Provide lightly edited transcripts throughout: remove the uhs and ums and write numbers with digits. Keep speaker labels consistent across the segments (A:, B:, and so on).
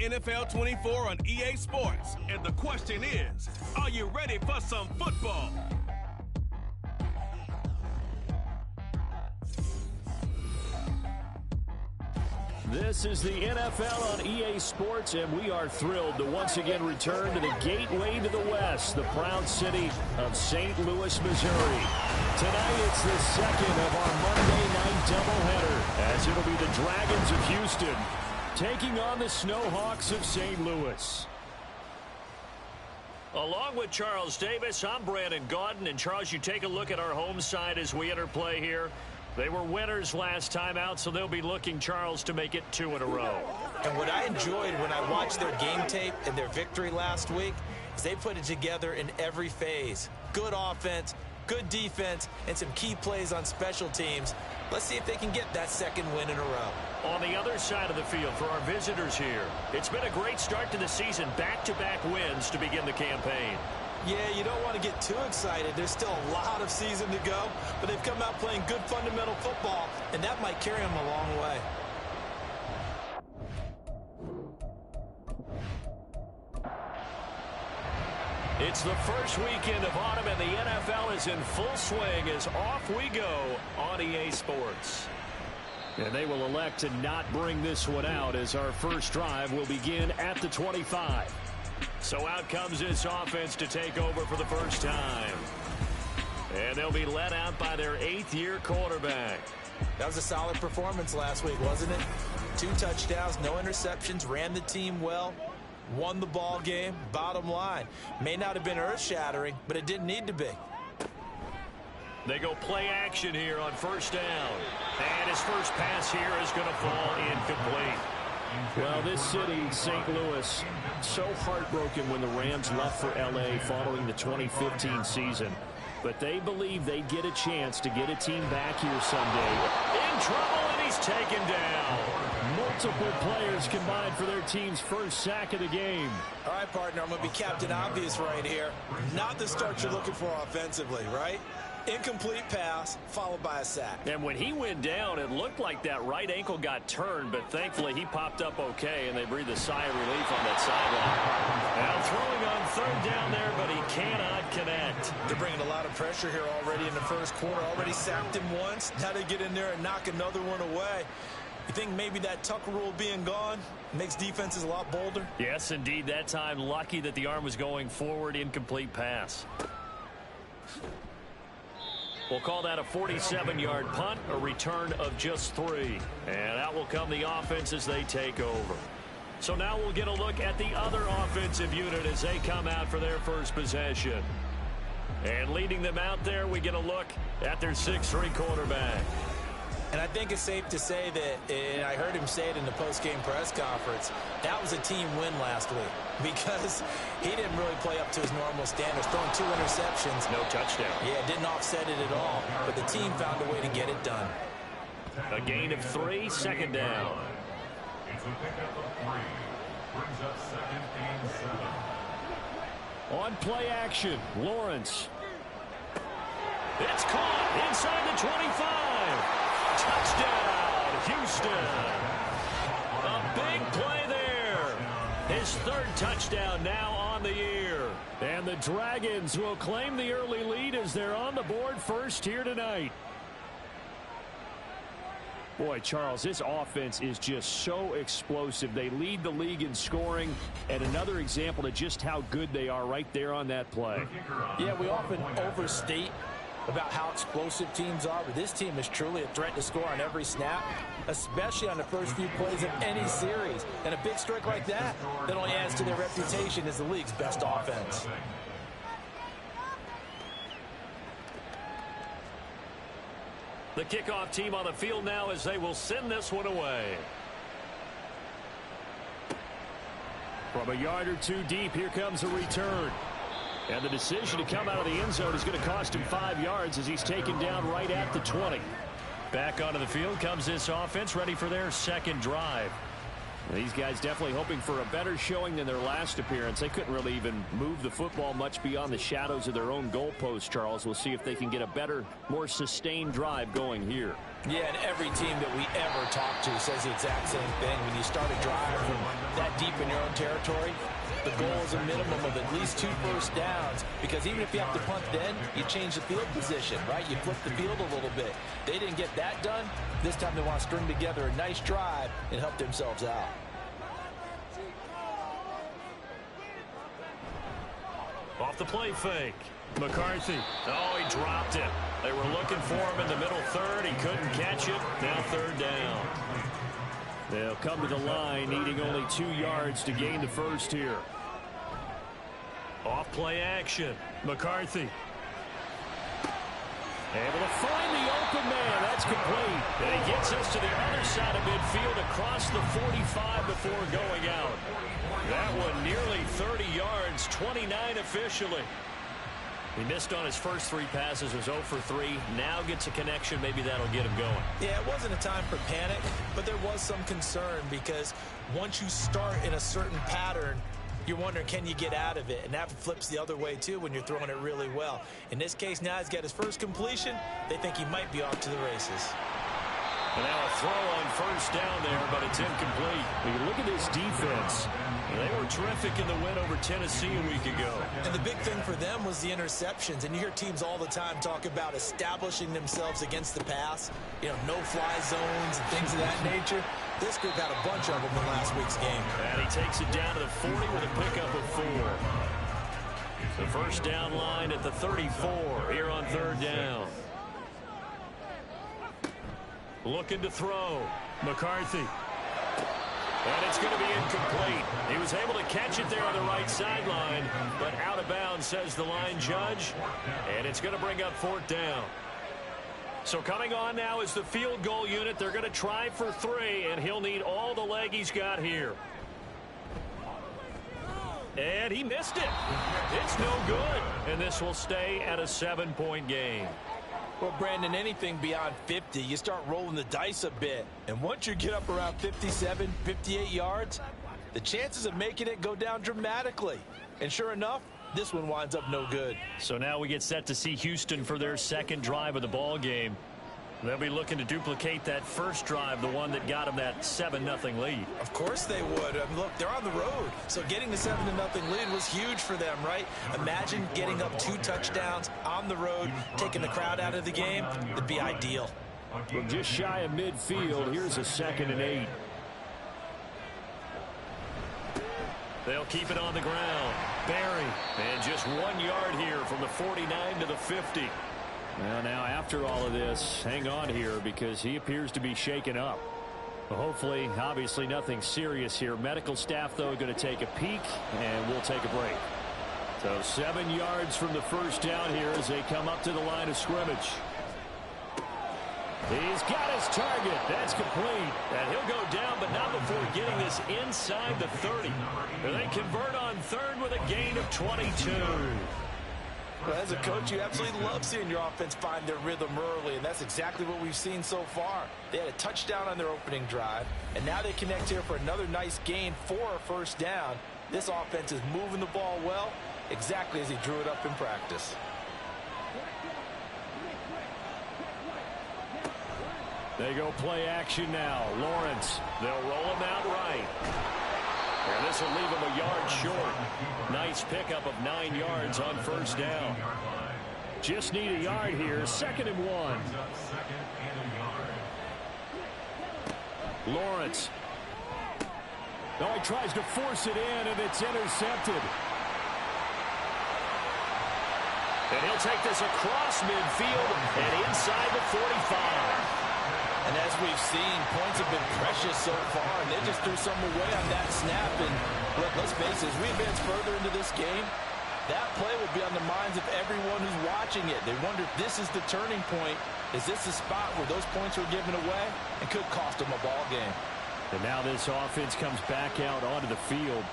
A: MFL24 on EA Sports. And the question is, are you ready for some football?
B: This is the NFL on EA Sports, and we are thrilled to once again return to the gateway to the West, the proud city of St. Louis, Missouri. Tonight, it's the second of our Monday night doubleheader, as it'll be the Dragons of Houston taking on the Snowhawks of St. Louis. Along with Charles Davis, I'm Brandon Gaudin, and Charles, you take a look at our home side as we enter play here. They were winners last time out, so they'll be looking, Charles, to make it 2 in a row.
C: And what I enjoyed when I watched their game tape and their victory last week is they put it together in every phase. Good offense, good defense, and some key plays on special teams. Let's see if they can get that second win in a row.
B: On the other side of the field for our visitors here, it's been a great start to the season. Back-to-back wins to begin the campaign.
C: Yeah, you don't want to get too excited. There's still a lot of season to go, but they've come out playing good fundamental football, and that might carry them a long way.
B: It's the first weekend of autumn, and the NFL is in full swing as off we go on EA Sports. And they will elect to not bring this one out as our first drive will begin at the 25. So out comes this offense to take over for the first time. And they'll be led out by their 8th-year quarterback.
C: That was a solid performance last week, wasn't it? 2 touchdowns, no interceptions, ran the team well, won the ball game. Bottom line, may not have been earth-shattering, but it didn't need to be.
B: They go play action here on first down. And his first pass here is going to fall incomplete. Well, this city, St. Louis, so heartbroken when the Rams left for L.A. following the 2015 season. But they believe they get a chance to get a team back here someday. In trouble, and he's taken down. Multiple players combined for their team's first sack of the game.
C: All right, partner, I'm going to be Captain Obvious right here. Not the start you're looking for offensively, right? Incomplete pass, followed by a sack.
B: And when he went down, it looked like that right ankle got turned, but thankfully he popped up okay, and they breathed a sigh of relief on that sideline. Now throwing on third down there, but he cannot connect.
C: They're bringing a lot of pressure here already in the first quarter. Already sacked him once. Now they get in there and knock another one away. You think maybe that Tucker rule being gone makes defenses a lot bolder?
B: Yes, indeed. That time, lucky that the arm was going forward, incomplete pass. We'll call that a 47-yard punt, a return of just 3. And out will come the offense as they take over. So now we'll get a look at the other offensive unit as they come out for their first possession. And leading them out there, we get a look at their 6'3" quarterback.
C: And I think it's safe to say that, and I heard him say it in the post-game press conference, that was a team win last week because he didn't really play up to his normal standards, throwing 2 interceptions.
B: No touchdown.
C: Yeah, didn't offset it at all, but the team found a way to get it done.
B: A gain of 3, second down. On play action, Lawrence. It's caught inside the 25. Touchdown, Houston. A big play there. His 3rd touchdown now on the year. And the Dragons will claim the early lead as they're on the board first here tonight. Boy, Charles, this offense is just so explosive. They lead the league in scoring, and another example of just how good they are right there on that play.
C: Yeah, we often overstate about how explosive teams are, but this team is truly a threat to score on every snap, especially on the first few plays of any series. And a big streak like that only adds to their reputation as the league's best offense.
B: The kickoff team on the field now as they will send this one away. From a yard or 2 deep, here comes a return. And the decision to come out of the end zone is going to cost him 5 yards as he's taken down right at the 20. Back onto the field comes this offense, ready for their second drive. These guys definitely hoping for a better showing than their last appearance. They couldn't really even move the football much beyond the shadows of their own goalpost, Charles. We'll see if they can get a better, more sustained drive going here.
C: Yeah, and every team that we ever talk to says the exact same thing. When you start a drive from that deep in your own territory, the goal is a minimum of at least 2 first downs, because even if you have to punt then, you change the field position, right? You flip the field a little bit. They didn't get that done. This time they want to string together a nice drive and help themselves out.
B: Off the play fake. McCarthy. Oh, he dropped it. They were looking for him in the middle third. He couldn't catch it. Now third down. They'll come to the line, needing only 2 yards to gain the first here. Off play action. McCarthy. Able to find the open man. That's complete. And he gets us to the other side of midfield across the 45 before going out. That one nearly 30 yards, 29 officially. He missed on his first 3 passes, was 0 for 3. Now gets a connection. Maybe that'll get him going.
C: Yeah, it wasn't a time for panic, but there was some concern, because once you start in a certain pattern, you're wondering, can you get out of it? And that flips the other way, too, when you're throwing it really well. In this case, now he's got his first completion. They think he might be off to the races.
B: And now a throw on first down there, but it's incomplete. When you look at this defense, they were terrific in the win over Tennessee a week ago.
C: And the big thing for them was the interceptions. And you hear teams all the time talk about establishing themselves against the pass. You know, no-fly zones and things of that nature. This group had a bunch of them in last week's game.
B: And he takes it down to the 40 with a pickup of 4. The first down line at the 34 here on third down. Looking to throw. McCarthy. And it's going to be incomplete. He was able to catch it there on the right sideline, but out of bounds, says the line judge. And it's going to bring up fourth down. So coming on now is the field goal unit. They're going to try for 3, and he'll need all the leg he's got here. And he missed it. It's no good. And this will stay at a 7-point game.
C: Well, Brandon, anything beyond 50, you start rolling the dice a bit. And once you get up around 57, 58 yards, the chances of making it go down dramatically. And sure enough, this one winds up no good.
B: So now we get set to see Houston for their second drive of the ball game. They'll be looking to duplicate that first drive, the one that got them that 7-0 lead.
C: Of course they would. I mean, look, they're on the road. So getting the 7-0 lead was huge for them, right? Imagine getting up 2 touchdowns on the road, taking the crowd out of the game. It'd be ideal.
B: From just shy of midfield, here's a 2nd and 8. They'll keep it on the ground. Barry, and just 1 yard here from the 49 to the 50. Well, now after all of this, hang on here, because he appears to be shaken up. Well, hopefully, obviously nothing serious here. Medical staff, though, going to take a peek, and we'll take a break. So 7 yards from the first down here as they come up to the line of scrimmage. He's got his target. That's complete. And he'll go down, but not before getting this inside the 30. And they convert on third with a gain of 22.
C: Well, as a coach, you absolutely love seeing your offense find their rhythm early, and that's exactly what we've seen so far. They had a touchdown on their opening drive, and now they connect here for another nice gain for a first down. This offense is moving the ball well, exactly as he drew it up in practice.
B: They go play action now. Lawrence, they'll roll him out right. And this will leave him a yard short. Nice pickup of 9 yards on first down. Just need a yard here. 2nd and 1. Lawrence. Oh, he tries to force it in, and it's intercepted. And he'll take this across midfield and inside the 45.
C: And as we've seen, points have been precious so far, and they just threw some away on that snap. And look, let's face it, as we advance further into this game, that play will be on the minds of everyone who's watching it. They wonder if this is the turning point. Is this the spot where those points were given away and could cost them a ball game?
B: And now this offense comes back out onto the field.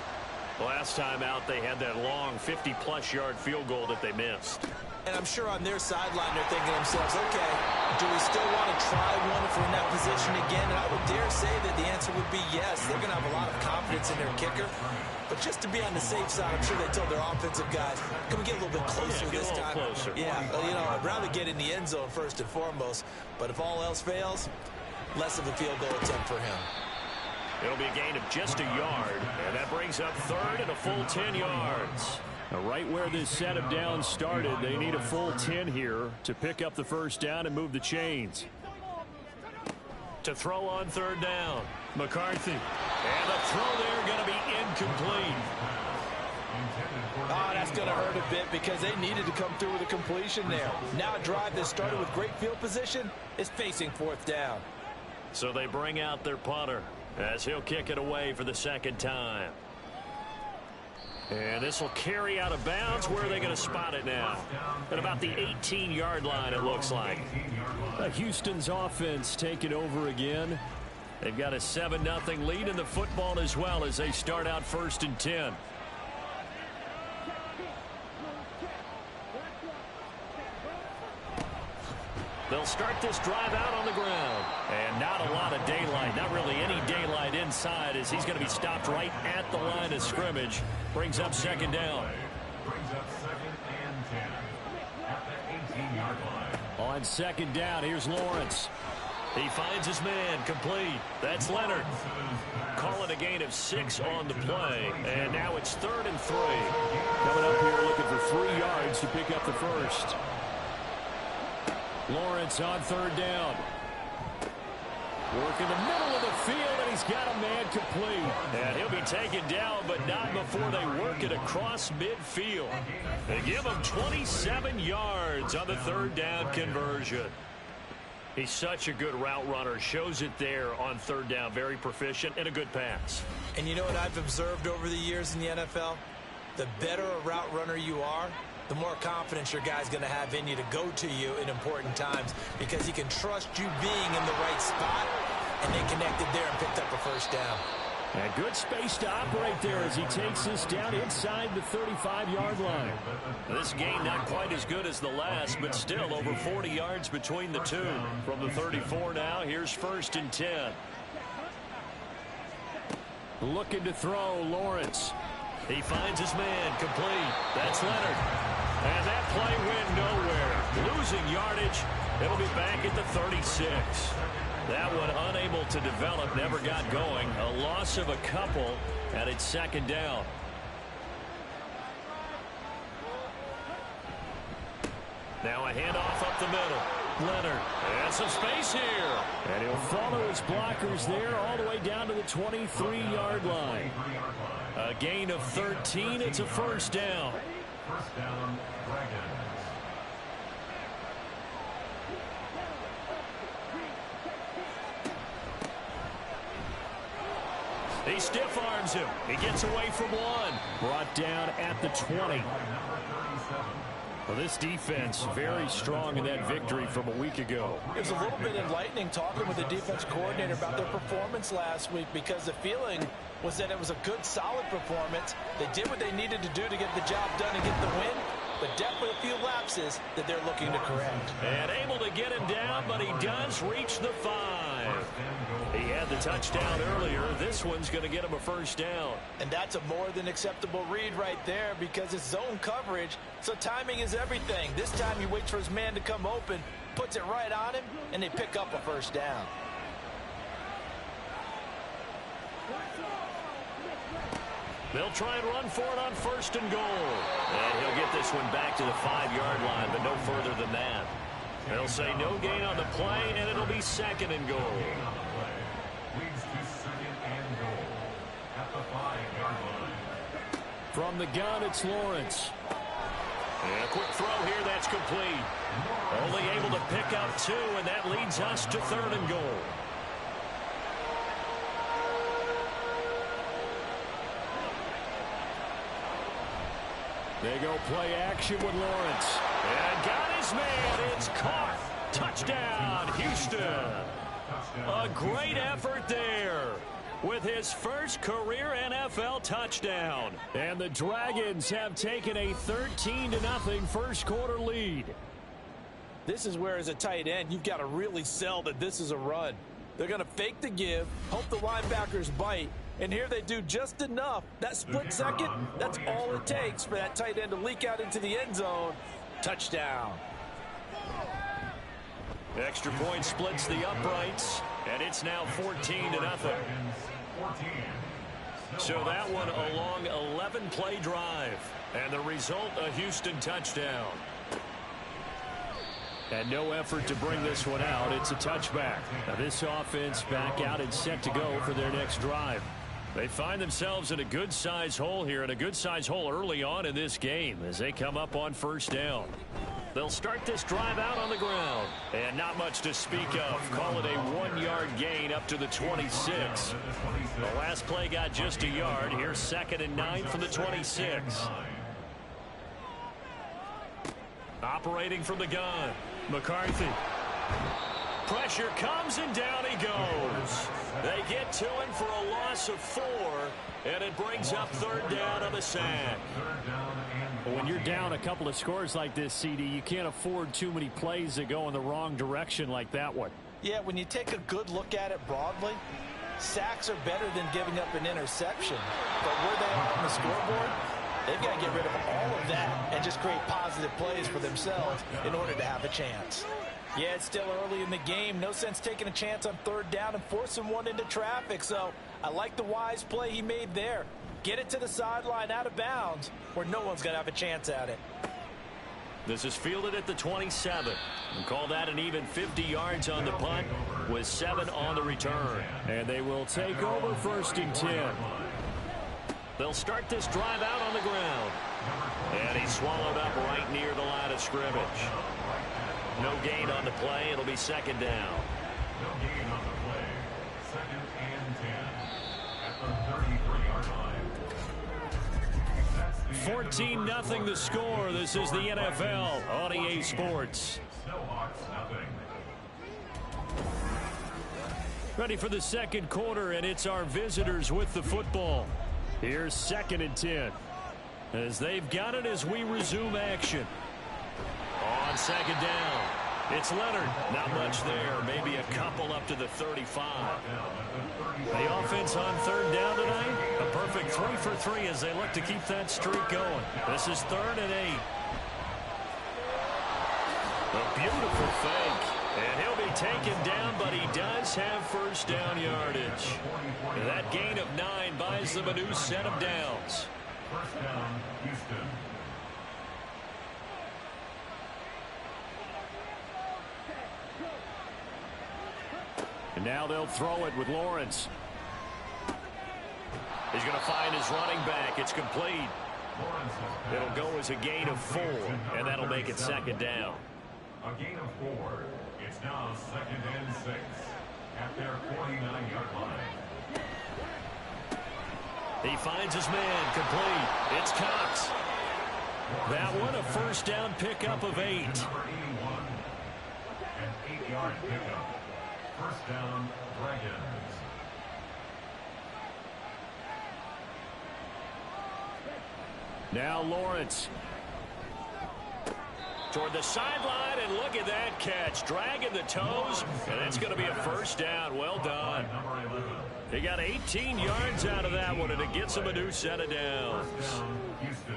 B: Last time out, they had that long 50-plus yard field goal that they missed.
C: And I'm sure on their sideline they're thinking to themselves, okay, do we still want to try one if we're in that position again? And I would dare say that the answer would be yes. They're going to have a lot of confidence in their kicker. But just to be on the safe side, I'm sure they told their offensive guys, can we get a little bit closer this time?
B: Closer.
C: Yeah, you know, I'd rather get in the end zone first and foremost. But if all else fails, less of a field goal attempt for him.
B: It'll be a gain of just a yard, and that brings up third and a full 10 yards. Now, right where this set of downs started, they need a full 10 here to pick up the first down and move the chains. To throw on third down, McCarthy. And the throw there going to be incomplete.
C: Oh, that's going to hurt a bit because they needed to come through with a completion there. Now a drive that started with great field position is facing fourth down.
B: So they bring out their punter as he'll kick it away for the second time. And this will carry out of bounds. Where are they going to spot it now? At about the 18-yard line, it looks like. Houston's offense taking over again. They've got a 7-0 lead in the football as well as they start out first and 10. They'll start this drive out on the ground. And not a lot of daylight. Not really any daylight inside as he's going to be stopped right at the line of scrimmage. Brings up second down.
D: Brings up second and 10 at the 18-yard line.
B: On second down, here's Lawrence. He finds his man complete. That's Leonard. Call it a gain of 6 on the play. And now it's 3rd and 3. Coming up here looking for 3 yards to pick up the first. Lawrence on third down. Work in the middle of the field, and he's got a man complete. And he'll be taken down, but not before they work it across midfield. They give him 27 yards on the third down conversion. He's such a good route runner. Shows it there on third down. Very proficient and a good pass.
C: And you know what I've observed over the years in the NFL? The better a route runner you are, the more confidence your guy's going to have in you to go to you in important times because he can trust you being in the right spot, and they connected there and picked up a first down.
B: And good space to operate there as he takes this down inside the 35-yard line. This game not quite as good as the last, but still over 40 yards between the two. From the 34 now, here's 1st and 10. Looking to throw, Lawrence. He finds his man complete. That's Leonard. And that play went nowhere. Losing yardage. It'll be back at the 36. That one unable to develop, never got going. A loss of a couple, and it's second down. Now a handoff up the middle. Leonard. And some space here. And he'll follow his blockers there all the way down to the 23-yard line. A gain of 13. It's a first down.
D: First down, Dragons.
B: He stiff arms him. He gets away from one. Brought down at the 20. Well, this defense very strong in that victory from a week ago.
C: It was a little bit enlightening talking with the defense coordinator about their performance last week because the feeling was that it was a good, solid performance. They did what they needed to do to get the job done and get the win, but definitely a few lapses that they're looking to correct.
B: And able to get him down, but he does reach the 5. He had the touchdown earlier. This one's going to get him a first down.
C: And that's a more than acceptable read right there because it's zone coverage, so timing is everything. This time he waits for his man to come open, puts it right on him, and they pick up a first down.
B: They'll try and run for it on 1st and goal. And he'll get this one back to the 5-yard line, but no further than that. They'll say no gain on the play, and it'll be 2nd and goal.
D: Leads to 2nd and goal at the 5-yard line.
B: From the gun, it's Lawrence. And a quick throw here, that's complete. Only able to pick up 2, and that leads us to 3rd and goal. They go play action with Lawrence. And got his man. It's caught. Touchdown, Houston. A great effort there. with his first career NFL touchdown. And the Dragons have taken a 13-0 first quarter lead.
C: This is where, as a tight end, you've got to really sell that this is a run. They're going to fake the give, hope the linebackers bite, and here they do just enough. That split second, that's all it takes for that tight end to leak out into the end zone. Touchdown.
B: Extra point splits the uprights, and it's now 14-0. So that one a long 11-play drive, and the result, a Houston touchdown. And no effort to bring this one out. It's a touchback. Now this offense back out and set to go for their next drive. They find themselves in a good-sized hole here, and a good-sized hole early on in this game as they come up on first down. They'll start this drive out on the ground. And not much to speak of. Call it a 1-yard gain up to the 26. The last play got just a yard. Here's 2nd and 9 from the 26. Operating from the gun. McCarthy. Pressure comes and down he goes. They get to him for a loss of 4, and it brings up 3rd down on the sack. Well, when you're down a couple of scores like this, CD, you can't afford too many plays that go in the wrong direction like that one.
C: Yeah, when you take a good look at it broadly, sacks are better than giving up an interception. But where they are on the scoreboard, they've got to get rid of all of that and just create positive plays for themselves in order to have a chance. Yeah, it's still early in the game. No sense taking a chance on 3rd down and forcing one into traffic. So I like the wise play he made there. Get it to the sideline out of bounds where no one's going to have a chance at it.
B: This is fielded at the 27. And call that an even 50 yards on the punt with 7 on the return. And they will take over 1st and 10. They'll start this drive out on the ground. And he's swallowed up right near the line of scrimmage. No gain on the play. It'll be 2nd down.
D: No gain on the play. 2nd and 10 at the 33-yard line.
B: 14-0 the score. This is the NFL on EA Sports.
D: Snowhawks nothing.
B: Ready for the 2nd quarter, and it's our visitors with the football. Here's 2nd and 10. As they've got it as we resume action. On 2nd down, it's Leonard. Not much there. Maybe a couple up to the 35. The offense on 3rd down tonight, a perfect 3 for 3 as they look to keep that streak going. This is 3rd and 8. A beautiful fake. And he'll be taken down, but he does have 1st down yardage. And that gain of 9 buys them a new set of downs.
D: 1st down, Houston.
B: And now they'll throw it with Lawrence. He's going to find his running back. It's complete. It'll go as a gain of 4, and that'll make it 2nd down.
D: A gain of 4. It's now 2nd and 6 at their 49-yard line.
B: He finds his man. Complete. It's Cox. That one a 1st down pickup of 8.
D: Number 81. An 8-yard pickup. 1st down, Dragons.
B: Now Lawrence. Toward the sideline, and look at that catch. Dragging the toes, and it's going to be a 1st down. Well done. He got 18 yards out of that one, and it gets him a new set of downs.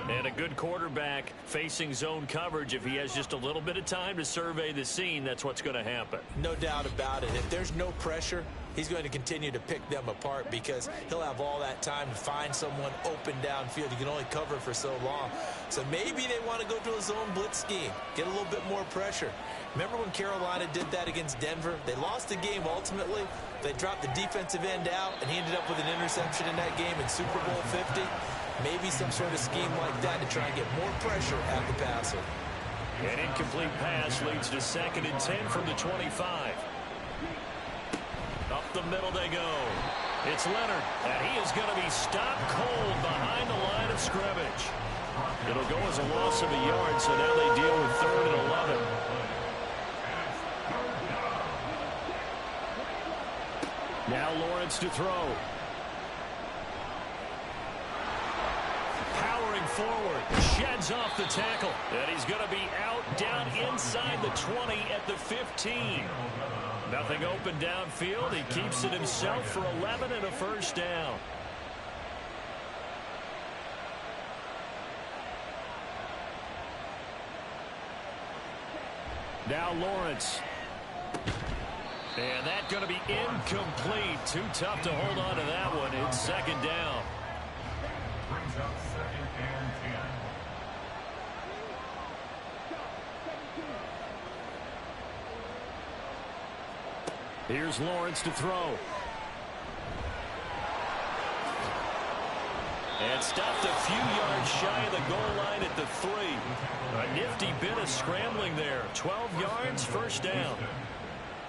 B: And a good quarterback facing zone coverage. If he has just a little bit of time to survey the scene, that's what's going to happen.
C: No doubt about it. If there's no pressure, he's going to continue to pick them apart because he'll have all that time to find someone open downfield. You can only cover for so long. So maybe they want to go to a zone blitz scheme, get a little bit more pressure. Remember when Carolina did that against Denver? They lost the game ultimately. They dropped the defensive end out, and he ended up with an interception in that game in Super Bowl 50. Maybe some sort of scheme like that to try and get more pressure at the passer.
B: An incomplete pass leads to 2nd and 10 from the 25. Up the middle they go. It's Leonard, and he is going to be stopped cold behind the line of scrimmage. It'll go as a loss of a yard, so now they deal with 3rd and 11. Now Lawrence to throw. forward. Sheds off the tackle. And he's going to be out down inside the 20 at the 15. Nothing open downfield. He keeps it himself for 11 and a first down. Now Lawrence. And that's going to be incomplete. Too tough to hold on to that one. It's second down.
D: Brings up second and 10.
B: Here's Lawrence to throw. And stopped a few yards shy of the goal line at the 3. A nifty bit of scrambling there. 12 yards, first down.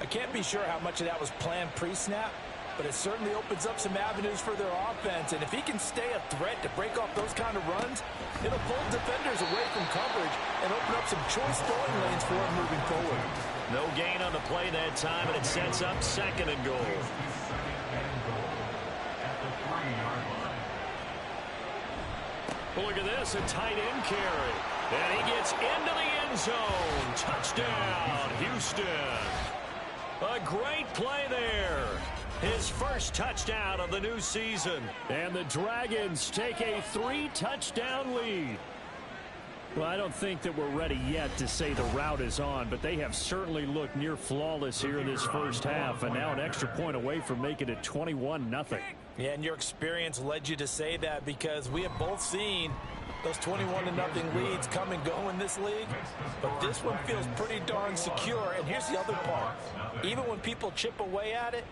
C: I can't be sure how much of that was planned pre-snap, but it certainly opens up some avenues for their offense. And if he can stay a threat to break off those kind of runs, it'll pull defenders away from coverage and open up some choice throwing lanes for him moving forward.
B: No gain on the play that time, and it sets up second and goal. Well, look at this, a tight end carry. And he gets into the end zone. Touchdown, Houston. A great play there. His first touchdown of the new season. And the Dragons take a 3-touchdown lead. Well, I don't think that we're ready yet to say the route is on, but they have certainly looked near flawless here in this first half, and now an extra point away from making it 21-0.
C: Yeah, and your experience led you to say that, because we have both seen those 21-0 leads come and go in this league, but this one feels pretty darn secure. And here's the other part. Even when people chip away at it,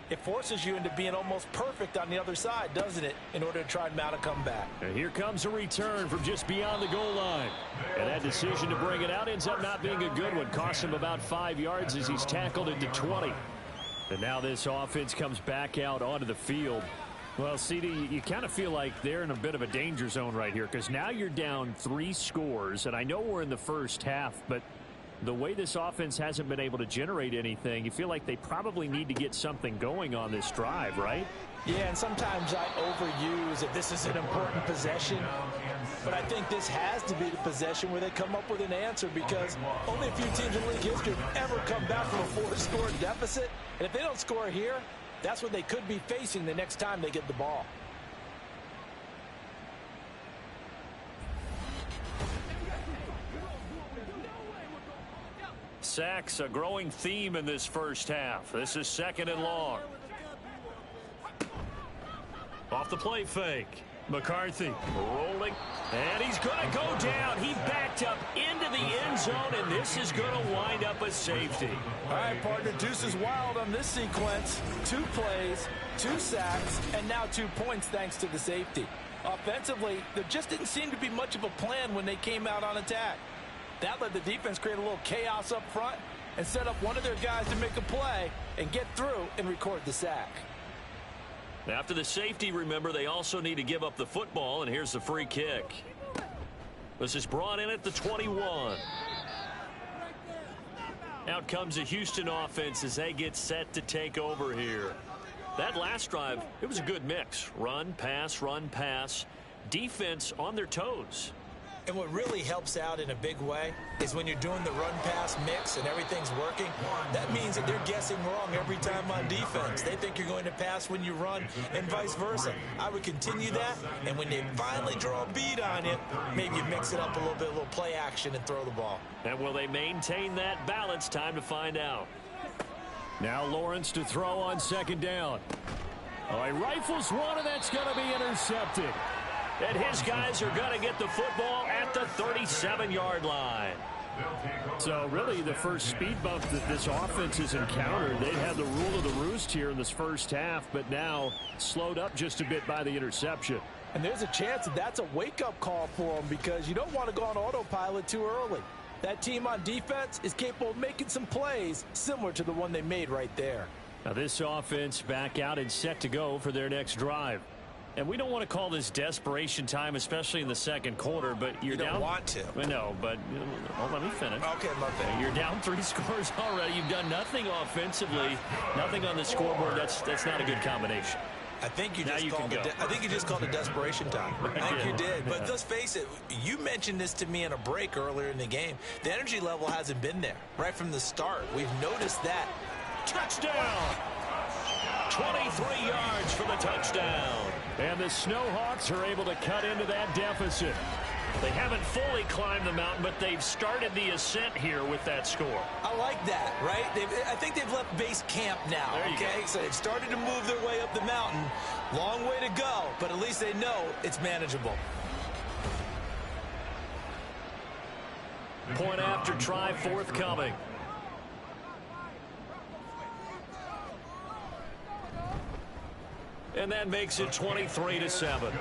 C: it forces you into being almost perfect on the other side, doesn't it, in order to try and mount a comeback.
B: And here comes a return from just beyond the goal line. And that decision to bring it out ends up not being a good one. Costs him about 5 yards as he's tackled into 20. And now this offense comes back out onto the field. Well, CD, you kind of feel like they're in a bit of a danger zone right here, because now you're down 3 scores. And I know we're in the first half, but the way this offense hasn't been able to generate anything, you feel like they probably need to get something going on this drive, right?
C: Yeah, and sometimes I overuse if this is an important possession. But I think this has to be the possession where they come up with an answer, because only a few teams in league history have ever come back from a 4-score deficit. And if they don't score here, that's what they could be facing the next time they get the ball.
B: Sacks, a growing theme in this first half. This is second and long. Off the play fake. McCarthy rolling, and he's going to go down. He backed up into the end zone, and this is going to wind up a safety.
C: All right, partner, deuce is wild on this sequence. 2 plays, 2 sacks, and now 2 points thanks to the safety. Offensively, there just didn't seem to be much of a plan when they came out on attack. That let the defense create a little chaos up front and set up one of their guys to make a play and get through and record the sack.
B: After the safety, remember, they also need to give up the football, and here's the free kick. This is brought in at the 21. Out comes the Houston offense as they get set to take over here. That last drive, it was a good mix. Run, pass, defense on their toes.
C: And what really helps out in a big way is when you're doing the run-pass mix and everything's working, that means that they're guessing wrong every time on defense. They think you're going to pass when you run and vice versa. I would continue that, and when they finally draw a bead on you, maybe you mix it up a little play action and throw the ball.
B: And will they maintain that balance? Time to find out. Now Lawrence to throw on second down. Oh, he rifles one, and that's going to be intercepted. And his guys are going to get the football at the 37-yard line. So really the first speed bump that this offense has encountered, they had the rule of the roost here in this first half, but now slowed up just a bit by the interception.
C: And there's a chance that that's a wake-up call for them, because you don't want to go on autopilot too early. That team on defense is capable of making some plays similar to the one they made right there.
B: Now this offense back out and set to go for their next drive. And we don't want to call this desperation time, especially in the second quarter, but you're down.
C: You don't want to.
B: I know, but let me finish.
C: Okay, my bad.
B: You're down 3 scores already. You've done nothing offensively, nothing on the scoreboard. That's not a good combination.
C: I think you
B: Now
C: just
B: you
C: called
B: can go.
C: I think you just called a desperation time. I think you did. But let's face it, you mentioned this to me in a break earlier in the game. The energy level hasn't been there right from the start. We've noticed that.
B: Touchdown! 23 yards for the touchdown. And the Snowhawks are able to cut into that deficit. They haven't fully climbed the mountain, but they've started the ascent here with that score.
C: I like that, right? I think they've left base camp now, okay? So they've started to move their way up the mountain. Long way to go, but at least they know it's manageable.
B: Point after try forthcoming. And that makes it 23-7.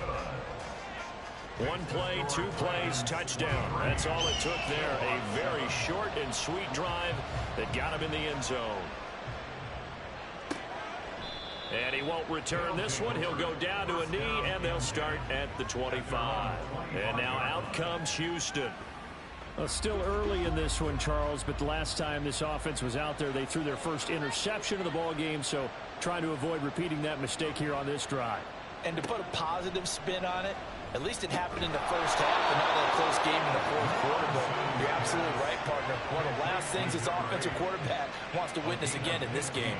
B: One play, 2 plays, touchdown. That's all it took there. A very short and sweet drive that got him in the end zone. And he won't return this one. He'll go down to a knee, and they'll start at the 25. And now out comes Houston. Well, still early in this one, Charles, but the last time this offense was out there, they threw their first interception of the ball game, so trying to avoid repeating that mistake here on this drive.
C: And to put a positive spin on it, at least it happened in the first half and not a close game in the fourth quarter. But you're absolutely right, partner. One of the last things this offensive quarterback wants to witness again in this game.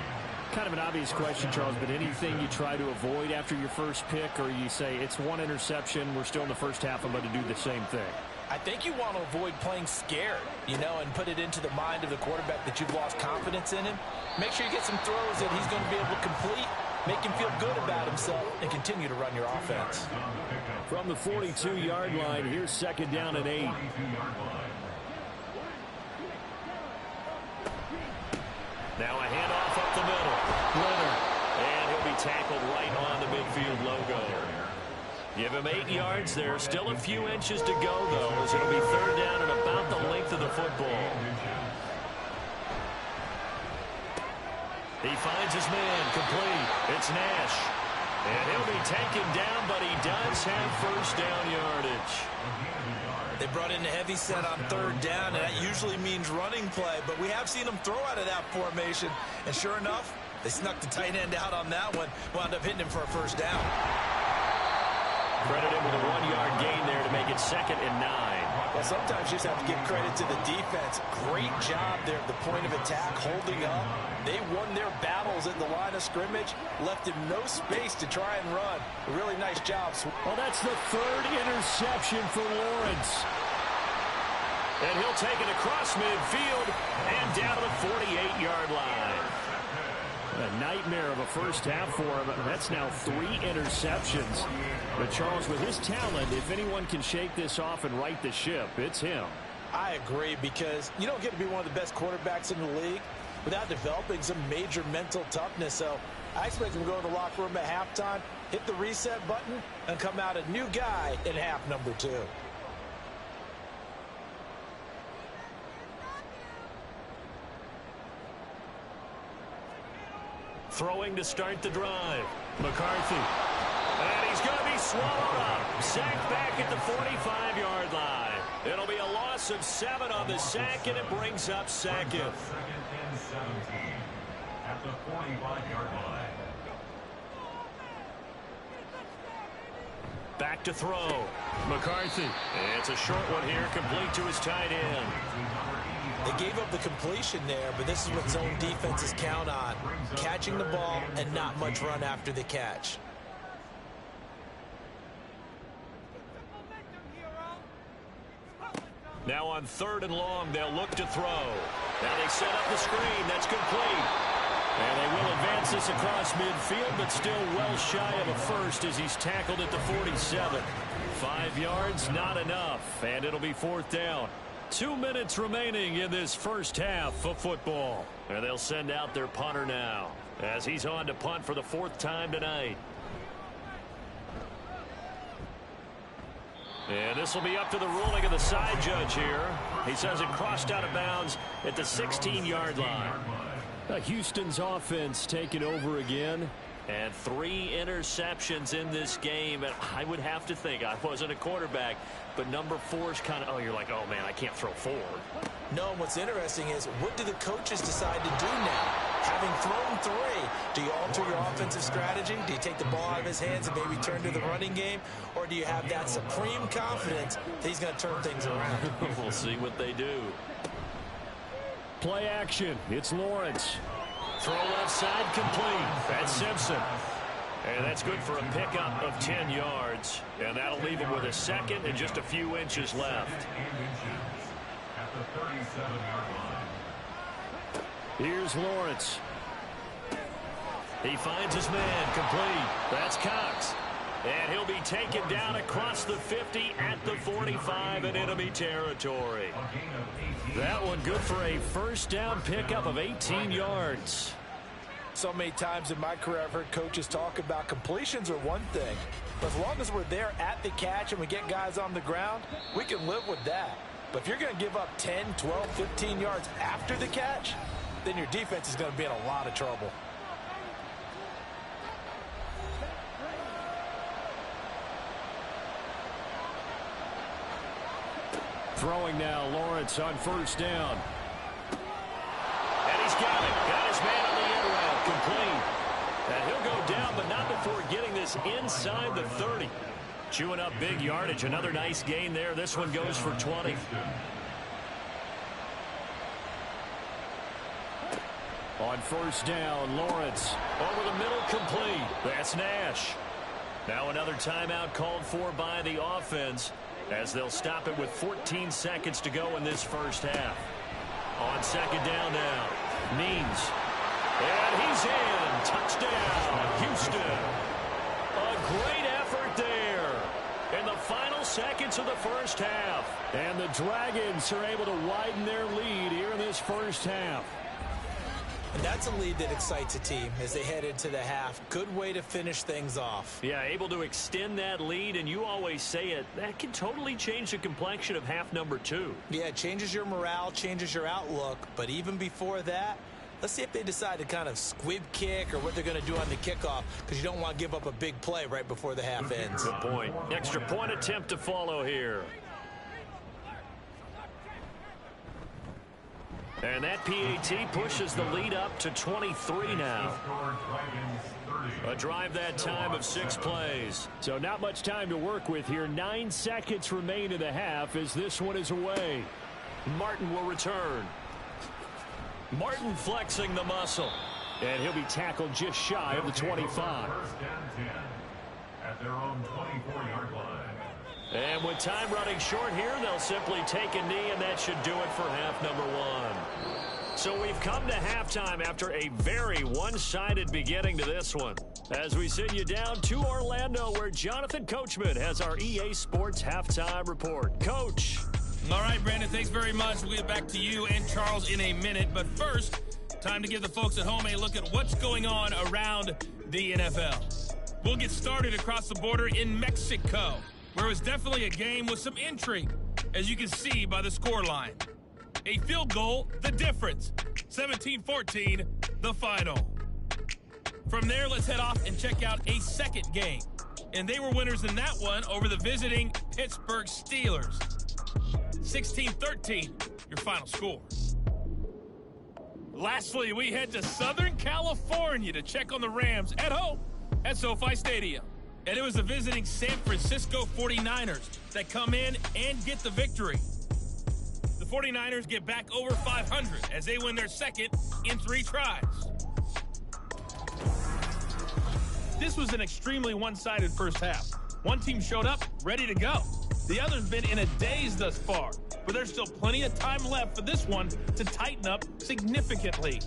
B: Kind of an obvious question, Charles, but anything you try to avoid after your first pick, or you say it's one interception, we're still in the first half, I'm going to do the same thing?
C: I think you want to avoid playing scared, you know, and put it into the mind of the quarterback that you've lost confidence in him. Make sure you get some throws that he's going to be able to complete, make him feel good about himself, and continue to run your offense.
B: From the 42-yard line, here's second down and 8. Now a handoff up the middle. Leonard. And he'll be tackled right on the midfield logo. Give him 8 yards there. Still a few inches to go, though, as it'll be third down and about the length of the football. He finds his man, complete. It's Nash. And he'll be taken down, but he does have first down yardage.
C: They brought in a heavy set on third down, and that usually means running play, but we have seen them throw out of that formation. And sure enough, they snuck the tight end out on that one, wound up hitting him for a first down.
B: Credit him with a 1-yard gain there to make it 2nd and 9.
C: Well, sometimes you just have to give credit to the defense. Great job there at the point of attack, holding up. They won their battles at the line of scrimmage, left him no space to try and run. A really nice job.
B: Well, that's the 3rd interception for Lawrence. And he'll take it across midfield and down to the 48-yard line. A nightmare of a first half for him. That's now 3 interceptions. But Charles, with his talent, if anyone can shake this off and right the ship, it's him.
C: I agree, because you don't get to be one of the best quarterbacks in the league without developing some major mental toughness. So I expect him to go in the locker room at halftime, hit the reset button, and come out a new guy in half number 2.
B: Throwing to start the drive. McCarthy. And he's going to be swallowed up. Sacked back at the 45-yard line. It'll be a loss of 7 on the sack, and it brings up 2nd.
D: 2nd and 17 at the 45-yard line.
B: Back to throw. McCarthy. It's a short one here, complete to his tight end.
C: They gave up the completion there, but this is what zone defenses count on. Catching the ball and not much run after the catch.
B: Now on 3rd and long, they'll look to throw. Now they set up the screen. That's complete. And they will advance this across midfield, but still well shy of a first as he's tackled at the 47. 5 yards, not enough, and it'll be 4th down. 2 minutes remaining in this first half of football. And they'll send out their punter now as he's on to punt for the 4th time tonight. And this will be up to the ruling of the side judge here. He says it crossed out of bounds at the 16-yard line. Houston's offense taking over again. And 3 interceptions in this game. And I would have to think, I wasn't a quarterback, but number 4 is kind of, oh, you're like, oh, man, I can't throw 4.
C: No, and what's interesting is, what do the coaches decide to do now? Having thrown 3, do you alter your offensive strategy? Do you take the ball out of his hands and maybe turn to the running game? Or do you have that supreme confidence that he's going to turn things around?
B: We'll see what they do.
E: Play action. It's Lawrence.
B: Throw left side complete. That's Simpson. And that's good for a pickup of 10 yards. And that'll leave him with a second and just a few inches left.
D: At the 37-yard line.
E: Here's Lawrence.
B: He finds his man complete. That's Cox. And he'll be taken down across the 50 at the 45 in enemy territory. That one good for a first down pickup of 18 yards.
C: So many times in my career I've heard coaches talk about completions are one thing. But as long as we're there at the catch and we get guys on the ground, we can live with that. But if you're going to give up 10, 12, 15 yards after the catch, then your defense is going to be in a lot of trouble.
E: Throwing now, Lawrence on first down.
B: And he's got it. Got his man on the end route. Complete. And he'll go down, but not before getting this inside the 30. Chewing up big yardage. Another nice gain there. This one goes for 20.
E: On first down, Lawrence.
B: Over the middle, complete. That's Nash. Now another timeout called for by the offense, as they'll stop it with 14 seconds to go in this first half. On second down now, Means. And he's in. Touchdown, Houston. A great effort there in the final seconds of the first half.
E: And the Dragons are able to widen their lead here in this first half.
C: And that's a lead that excites a team as they head into the half. Good way to finish things off.
B: Yeah, able to extend that lead, and you always say it, that can totally change the complexion of half number 2.
C: Yeah, it changes your morale, changes your outlook. But even before that, let's see if they decide to kind of squib kick or what they're going to do on the kickoff, because you don't want to give up a big play right before the half ends.
B: Good point. Extra point attempt to follow here. And that PAT pushes the lead up to 23 now. A drive that time of 6 plays.
E: So not much time to work with here. 9 seconds remain in the half as this one is away.
B: Martin will return. Martin flexing the muscle.
E: And he'll be tackled just shy of the 25.
D: First down 10 at their own 24-yard line.
B: And with time running short here, they'll simply take a knee, and that should do it for half number 1. So we've come to halftime after a very one-sided beginning to this one, as we send you down to Orlando, where Jonathan Coachman has our EA Sports halftime report. Coach.
F: All right, Brandon, thanks very much. We'll get back to you and Charles in a minute. But first, time to give the folks at home a look at what's going on around the NFL. We'll get started across the border in Mexico, where it was definitely a game with some intrigue, as you can see by the scoreline. A field goal, the difference. 17-14, the final. From there, let's head off and check out a second game. And they were winners in that one over the visiting Pittsburgh Steelers. 16-13, your final score. Lastly, we head to Southern California to check on the Rams at home at SoFi Stadium. And it was the visiting San Francisco 49ers that come in and get the victory. The 49ers get back over 500 as they win their second in 3 tries. This was an extremely one-sided first half. One team showed up ready to go. The other's been in a daze thus far, but there's still plenty of time left for this one to tighten up significantly.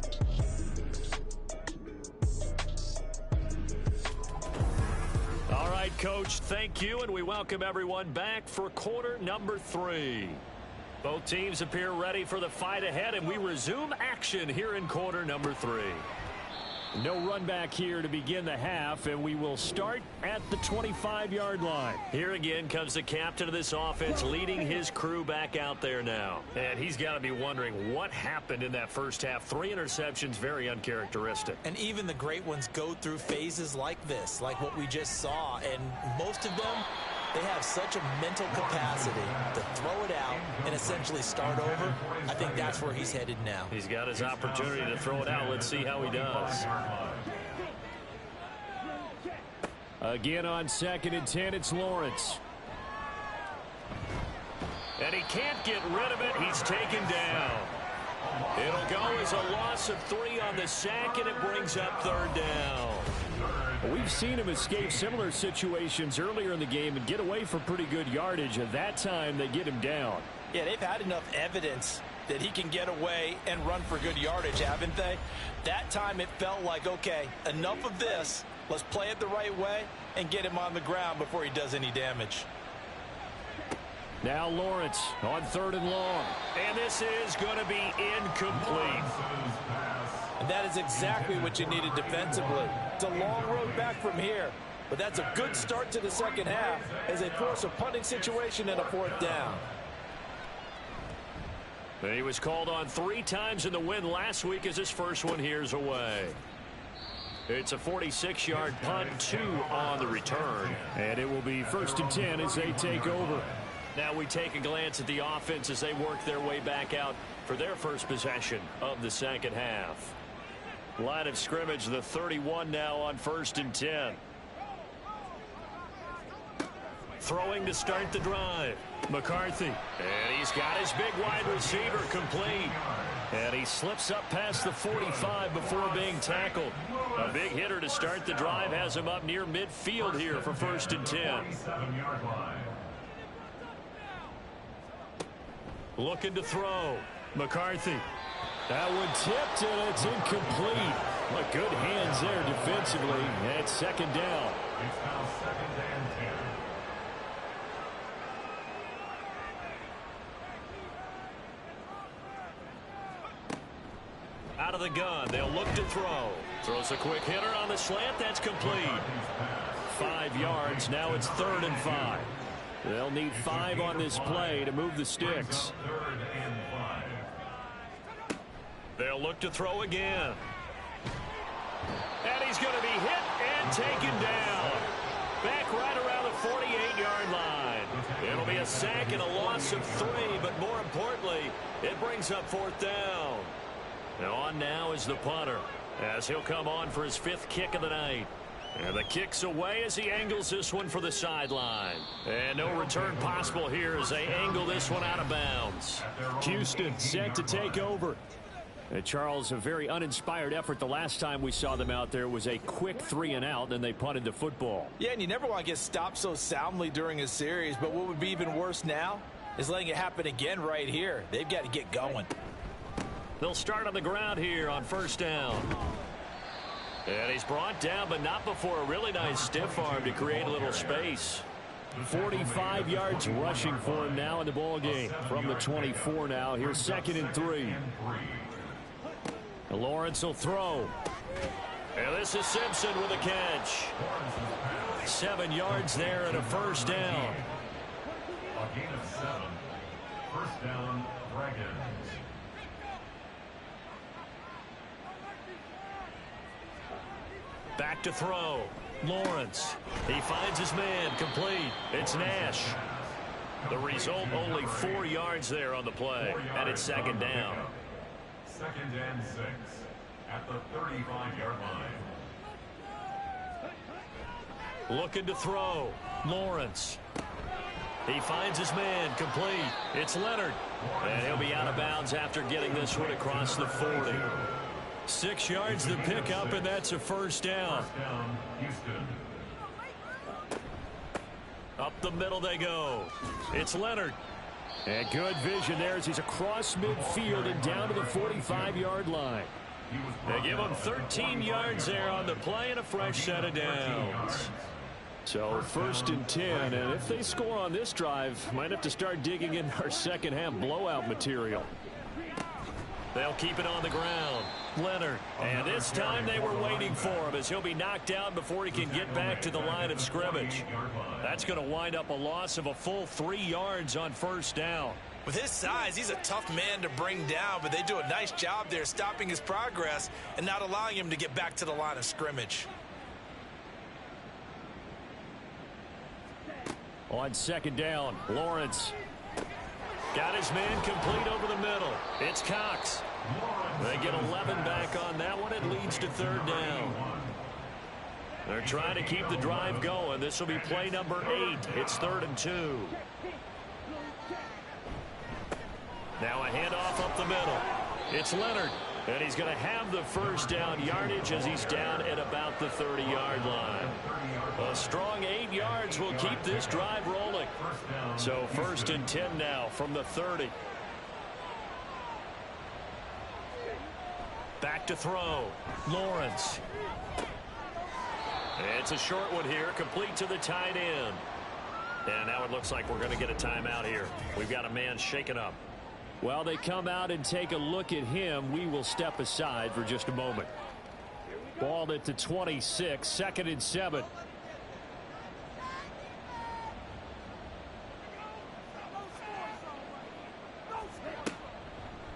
B: All right, Coach, thank you, and we welcome everyone back for quarter number 3. Both teams appear ready for the fight ahead, and we resume action here in quarter number 3.
E: No run back here to begin the half, and we will start at the 25-yard line.
B: Here again comes the captain of this offense, leading his crew back out there now. And he's got to be wondering what happened in that first half. 3 interceptions, very uncharacteristic.
C: And even the great ones go through phases like this, like what we just saw. And most of them They have such a mental capacity to throw it out and essentially start over. I think that's where he's headed now.
B: He's got his opportunity to throw it out. Let's see how he does.
E: Again on 2nd and 10, it's Lawrence.
B: And he can't get rid of it. He's taken down. It'll go as a loss of 3 on the sack, and it brings up 3rd down.
E: We've seen him escape similar situations earlier in the game and get away for pretty good yardage. At that time, they get him down.
C: Yeah, they've had enough evidence that he can get away and run for good yardage, haven't they? That time it felt like, okay, enough of this. Let's play it the right way and get him on the ground before he does any damage.
E: Now Lawrence on 3rd and long.
B: And this is going to be incomplete.
C: And that is exactly what you needed defensively. It's a long road back from here, but that's a good start to the second half as they force a punting situation and a 4th down.
B: He was called on 3 times in the win last week as his first one here's away. It's a 46-yard punt, 2 on the return.
E: And it will be 1st and 10 as they take over.
B: Now we take a glance at the offense as they work their way back out for their first possession of the second half. Line of scrimmage, the 31 now on 1st and 10. Throwing to start the drive. McCarthy. And he's got his big wide receiver complete. And he slips up past the 45 before being tackled. A big hitter to start the drive has him up near midfield here for 1st and 10. Looking to throw. McCarthy.
E: That one tipped, and it's incomplete. But good hands there defensively. And it's 2nd down.
D: It's now 2nd and 10.
B: Out of the gun, they'll look to throw. Throws a quick hitter on the slant. That's complete.
E: 5 yards. Now it's 3rd and 5. They'll need 5 on this play to move the sticks.
D: 3rd and 5.
B: They'll look to throw again. And he's going to be hit and taken down. Back right around the 48-yard line. It'll be a sack and a loss of 3, but more importantly, it brings up 4th down. Now on now is the punter as he'll come on for his 5th kick of the night. And the kick's away as he angles this one for the sideline. And no return possible here as they angle this one out of bounds.
E: Houston set to take over. And Charles, a very uninspired effort the last time we saw them out there. It was a quick 3 and out, and they punted the football.
C: Yeah, and you never want to get stopped so soundly during a series, but what would be even worse now is letting it happen again right here. They've got to get going.
B: They'll start on the ground here on 1st down. And he's brought down, but not before a really nice stiff arm to create a little space.
E: 45 yards rushing for him now in the ball game. From the 24 now. Here's 2nd and 3. Lawrence will throw.
B: And this is Simpson with a catch. 7 yards there and a 1st down.
D: A gain of 7. 1st down, Dragons.
B: Back to throw. Lawrence. He finds his man. Complete. It's Nash. The result, only 4 yards there on the play. And it's 2nd down.
D: 2nd and 6 at the 35-yard line.
B: Looking to throw. Lawrence. He finds his man. Complete. It's Leonard. And he'll be out of bounds after getting this one across the 40. 6 yards to pick up, and that's a 1st down.
D: 1st down, Houston.
B: Up the middle they go. It's Leonard.
E: And good vision there as he's across midfield and down to the 45-yard line.
B: They give him 13 yards there on the play and a fresh set of downs.
E: So 1st and 10, and if they score on this drive, might have to start digging in our second half blowout material.
B: They'll keep it on the ground. Leonard. And this time they were waiting for him as he'll be knocked down before he can get back to the line of scrimmage. That's going to wind up a loss of a full 3 yards on 1st down.
C: With his size, he's a tough man to bring down, but they do a nice job there stopping his progress and not allowing him to get back to the line of scrimmage.
E: On second down, Lawrence.
B: Got his man complete over the middle. It's Cox. They get 11 back on that one. It leads to third down. They're trying to keep the drive going. This will be play number 8. It's 3rd and 2. Now a handoff up the middle. It's Leonard. And he's going to have the first down yardage as he's down at about the 30-yard line. A strong 8 yards will keep this drive rolling. So 1st and 10 now from the 30. Back to throw. Lawrence. It's a short one here, complete to the tight end. And now it looks like we're going to get a timeout here. We've got a man shaken up.
E: While they come out and take a look at him, we will step aside for just a moment. Ball at the 26, 2nd and 7.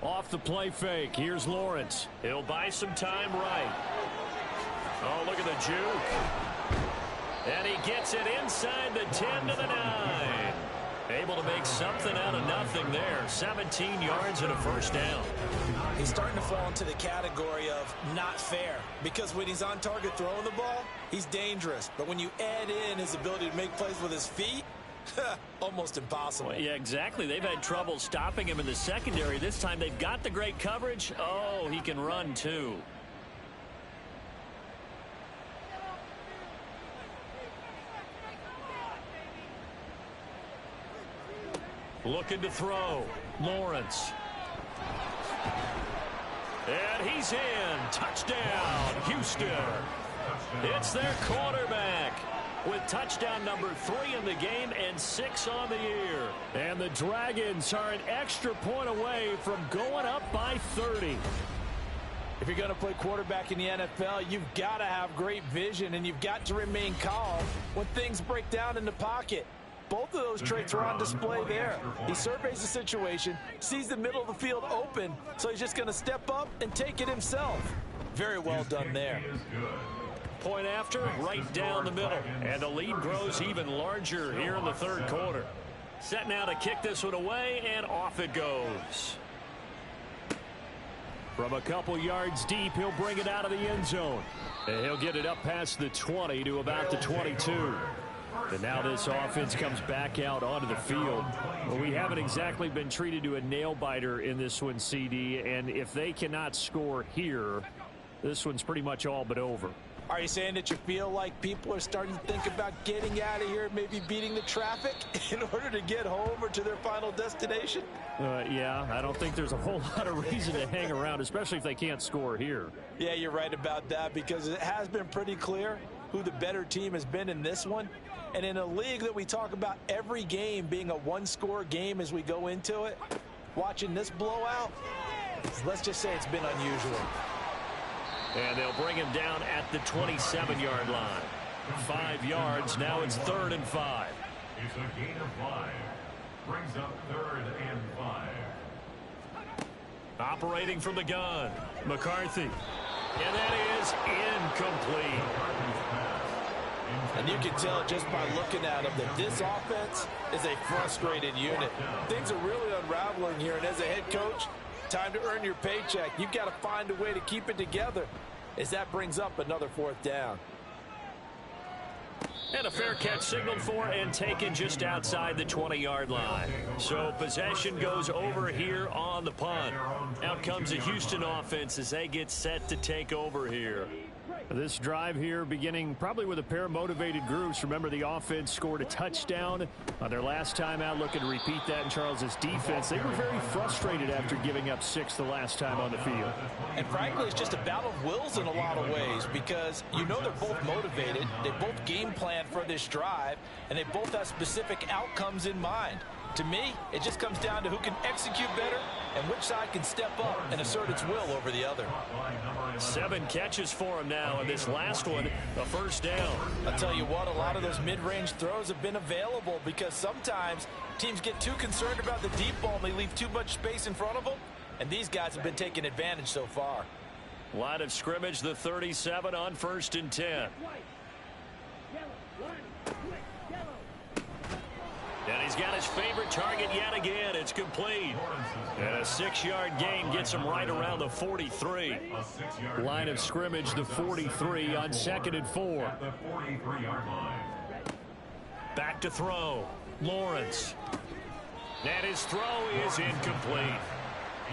E: Off the play fake. Here's Lawrence.
B: He'll buy some time right. Oh, look at the juke. And he gets it inside the 10 to the 9. Able to make something out of nothing there. 17 yards and a first down.
C: He's starting to fall into the category of not fair, because when he's on target throwing the ball, he's dangerous. But when you add in his ability to make plays with his feet, almost impossible.
B: Well, yeah, exactly. They've had trouble stopping him in the secondary. This time they've got the great coverage. Oh, he can run too. Looking to throw. Lawrence. And he's in. Touchdown, Houston. It's their quarterback with touchdown number 3 in the game and 6 on the year.
E: And the Dragons are an extra point away from going up by 30.
C: If you're going to play quarterback in the NFL, you've got to have great vision, and you've got to remain calm when things break down in the pocket. Both of those traits are on display there. He surveys the situation, sees the middle of the field open, so he's just going to step up and take it himself. Very well done there.
B: Point after, right down the middle. And the lead grows even larger here in the 3rd quarter. Set now to kick this one away, and off it goes.
E: From a couple yards deep, he'll bring it out of the end zone. And he'll get it up past the 20 to about the 22. And now this offense comes back out onto the field. Well, we haven't exactly been treated to a nail-biter in this one, CD. And if they cannot score here, this one's pretty much all but over.
C: Are you saying that you feel like people are starting to think about getting out of here, maybe beating the traffic in order to get home or to their final destination?
E: Yeah, I don't think there's a whole lot of reason to hang around, especially if they can't score here.
C: Yeah, you're right about that, because it has been pretty clear who the better team has been in this one. And in a league that we talk about every game being a one-score game as we go into it, watching this blowout, let's just say it's been unusual.
B: And they'll bring him down at the 27-yard line. 5 yards. Now it's 3rd and 5.
D: It's a gain of 5. Brings up 3rd and 5.
B: Operating from the gun. McCarthy. And that is incomplete.
C: And you can tell just by looking at him that this offense is a frustrated unit. Things are really unraveling here, and as a head coach, time to earn your paycheck. You've got to find a way to keep it together, as that brings up another 4th down.
B: And a fair catch signaled for and taken just outside the 20-yard line. So possession goes over here on the punt. Out comes the Houston offense as they get set to take over here.
E: This drive here beginning probably with a pair of motivated groups. Remember, the offense scored a touchdown on their last time out. Looking to repeat that in Charles's defense. They were very frustrated after giving up 6 the last time on the field.
C: And frankly, it's just a battle of wills in a lot of ways, because you know they're both motivated. They both game plan for this drive, and they both have specific outcomes in mind. To me, it just comes down to who can execute better and which side can step up and assert its will over the other.
B: 7 catches for him now, and this last one, a first down.
C: I'll tell you what, a lot of those mid-range throws have been available, because sometimes teams get too concerned about the deep ball and they leave too much space in front of them, and these guys have been taking advantage so far.
B: Line of scrimmage, the 37 on 1st and 10. And he's got his favorite target yet again. It's complete. And a 6-yard gain gets him right around the 43.
E: Line of scrimmage, the 43 on 2nd and 4.
D: At the 43-yard line.
B: Back to throw. Lawrence. And his throw is incomplete.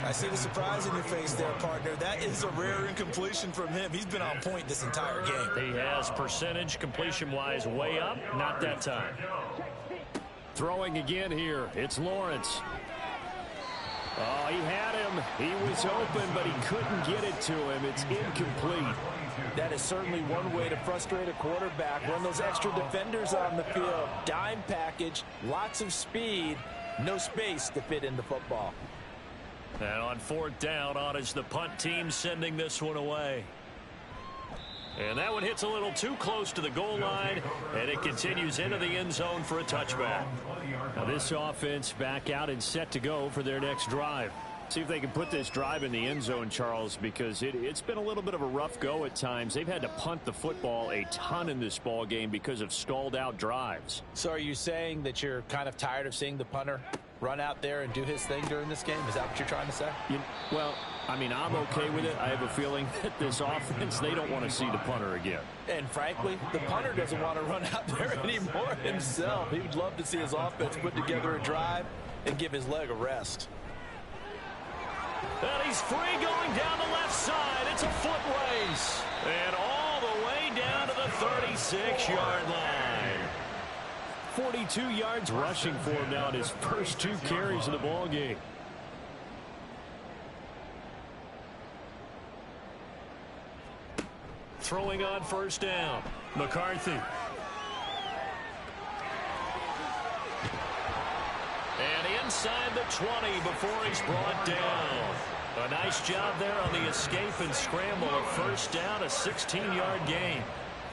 C: I see the surprise in your face there, partner. That is a rare incompletion from him. He's been on point this entire game.
B: He has percentage completion-wise way up. Not that time.
E: Throwing again here. It's Lawrence. Oh, he had him. He was open, but he couldn't get it to him. It's incomplete.
C: That is certainly one way to frustrate a quarterback. Run those extra defenders on the field. Dime package, lots of speed, no space to fit in the football.
B: And on 4th down, on is the punt team sending this one away. And that one hits a little too close to the goal line, and it continues into the end zone for a touchback.
E: Now this offense back out and set to go for their next drive. See if they can put this drive in the end zone, Charles, because it's been a little bit of a rough go at times. They've had to punt the football a ton in this ball game because of stalled out drives.
C: So are you saying that you're kind of tired of seeing the punter run out there and do his thing during this game? Is that what you're trying to say?
E: Well, I mean, I'm okay with it. I have a feeling that this offense, they don't want to see the punter again.
C: And frankly, the punter doesn't want to run out there anymore himself. He would love to see his offense put together a drive and give his leg a rest.
B: And he's free going down the left side. It's a foot race. And all the way down to the 36-yard line.
E: 42 yards rushing for him now in his first 2 carries of the ball game.
B: Throwing on 1st down. McCarthy. And inside the 20 before he's brought down. A nice job there on the escape and scramble. A 1st down, a 16-yard gain.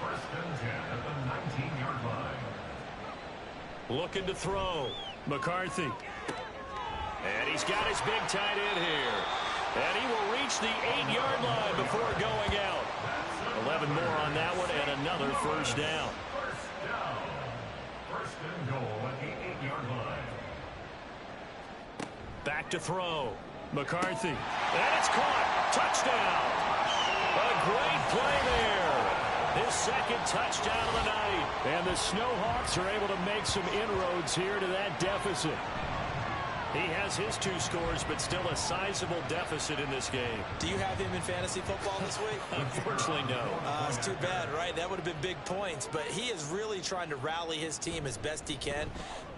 D: 1st and 10 at the 19-yard line.
B: Looking to throw. McCarthy. And he's got his big tight end here. And he will reach the 8-yard line before going out. 11 more on that one and another 1st down.
D: 1st down. 1st and goal at the 8-yard line.
B: Back to throw. McCarthy. And it's caught. Touchdown. A great play there. His 2nd touchdown of the night.
E: And the Snowhawks are able to make some inroads here to that deficit.
B: He has his 2 scores, but still a sizable deficit in this game.
C: Do you have him in fantasy football this week?
B: Unfortunately, no.
C: It's too bad, right? That would have been big points, but he is really trying to rally his team as best he can.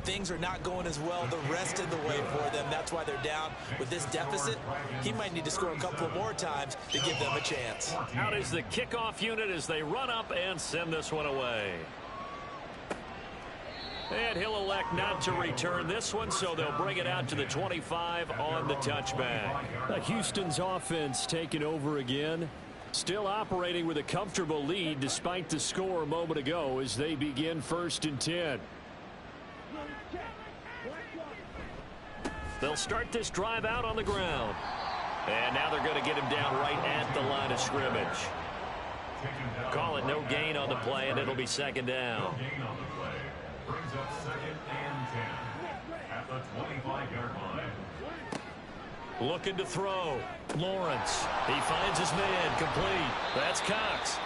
C: Things are not going as well the rest of the way for them. That's why they're down with this deficit. He might need to score a couple more times to give them a chance.
B: Out is the kickoff unit as they run up and send this one away. And he'll elect not to return this one, so they'll bring it out to the 25 on the touchback.
E: Houston's offense taking over again. Still operating with a comfortable lead despite the score a moment ago as they begin 1st and 10.
B: They'll start this drive out on the ground. And now they're going to get him down right at the line of scrimmage. Call it no gain on the play, and it'll be 2nd down.
D: Brings up 2nd and 10 at the 25-yard line.
B: Looking to throw. Lawrence. He finds his man. Complete. That's Cox.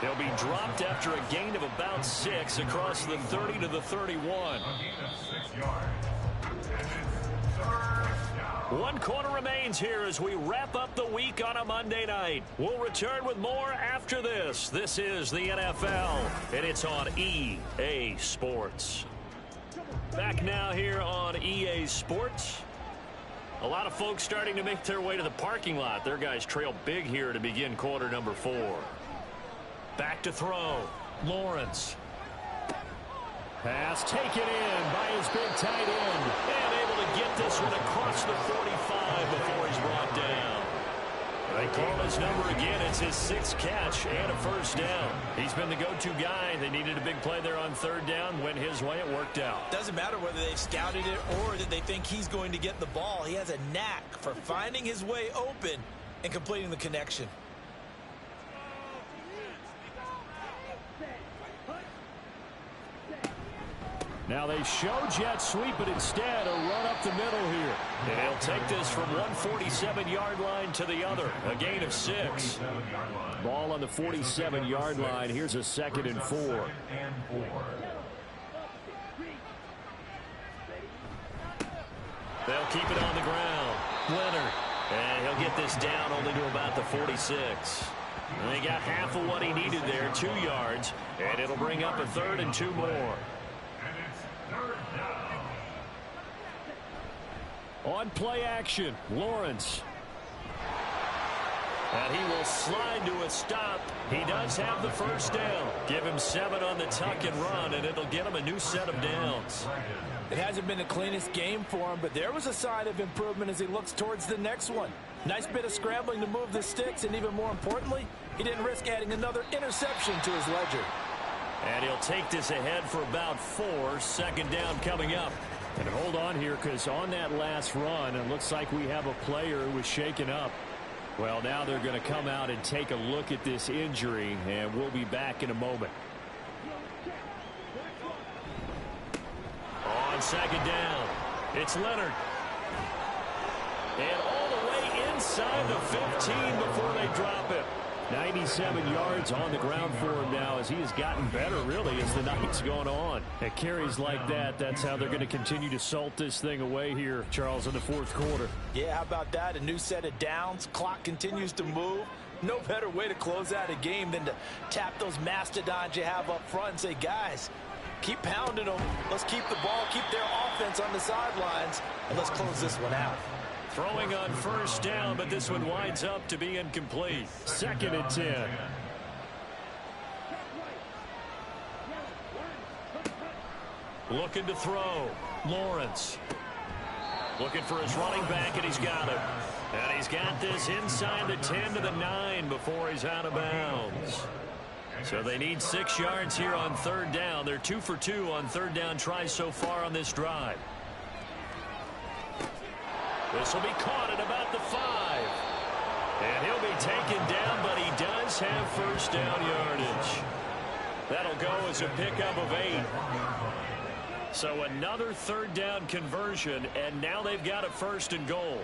B: He'll be dropped after a gain of about 6 across the 30 to the 31.
D: A gain of 6 yards. And it's 3rd down.
B: 1 quarter remains here as we wrap up the week on a Monday night. We'll return with more after this. This is the NFL, and it's on EA Sports. Back now here on EA Sports. A lot of folks starting to make their way to the parking lot. Their guys trail big here to begin quarter number 4. Back to throw. Lawrence.
E: Pass taken in by his big tight end.
B: And able to get this one across the 45 before he's brought down. They call his number again. It's his 6th catch and a 1st down. He's been the go-to guy. They needed a big play there on 3rd down. Went his way. It worked out.
C: Doesn't matter whether they've scouted it or that they think he's going to get the ball. He has a knack for finding his way open and completing the connection.
E: Now they show jet sweep, but instead a run up the middle here. And he'll take this from 147-yard line to the other. A gain of 6. Ball on the 47-yard line. Here's a 2nd and 4. They'll keep it on the ground. Leonard. And he'll get this down only to about the 46. And they got half of what he needed there, 2 yards. And it'll bring up a 3rd and 2 more. On play action, Lawrence. And he will slide to a stop. He does have the first down. Give him 7 on the tuck and run, and it'll get him a new set of downs.
C: It hasn't been the cleanest game for him, but there was a sign of improvement as he looks towards the next one. Nice bit of scrambling to move the sticks, and even more importantly, he didn't risk adding another interception to his ledger.
E: And he'll take this ahead for about 4. 2nd down coming up. And hold on here, because on that last run, it looks like we have a player who was shaken up. Well, now they're going to come out and take a look at this injury, and we'll be back in a moment. On 2nd down, it's Leonard. And all the way inside the 15 before they drop it. 97 yards on the ground for him now as he has gotten better, really, as the night's going on. At carries like that, that's how they're going to continue to salt this thing away here, Charles, in the 4th quarter.
C: Yeah, how about that? A new set of downs. Clock continues to move. No better way to close out a game than to tap those mastodons you have up front and say, guys, keep pounding them. Let's keep the ball, keep their offense on the sidelines, and let's close this one out.
E: Throwing on 1st down, but this one winds up to be incomplete. 2nd and 10. Looking to throw. Lawrence. Looking for his running back, and he's got it. And he's got this inside the 10 to the 9 before he's out of bounds. So they need 6 yards here on 3rd down. They're 2 for 2 on 3rd down tries so far on this drive. This will be caught at about the 5. And he'll be taken down, but he does have 1st down yardage. That'll go as a pickup of 8. So another 3rd down conversion, and now they've got a 1st and goal.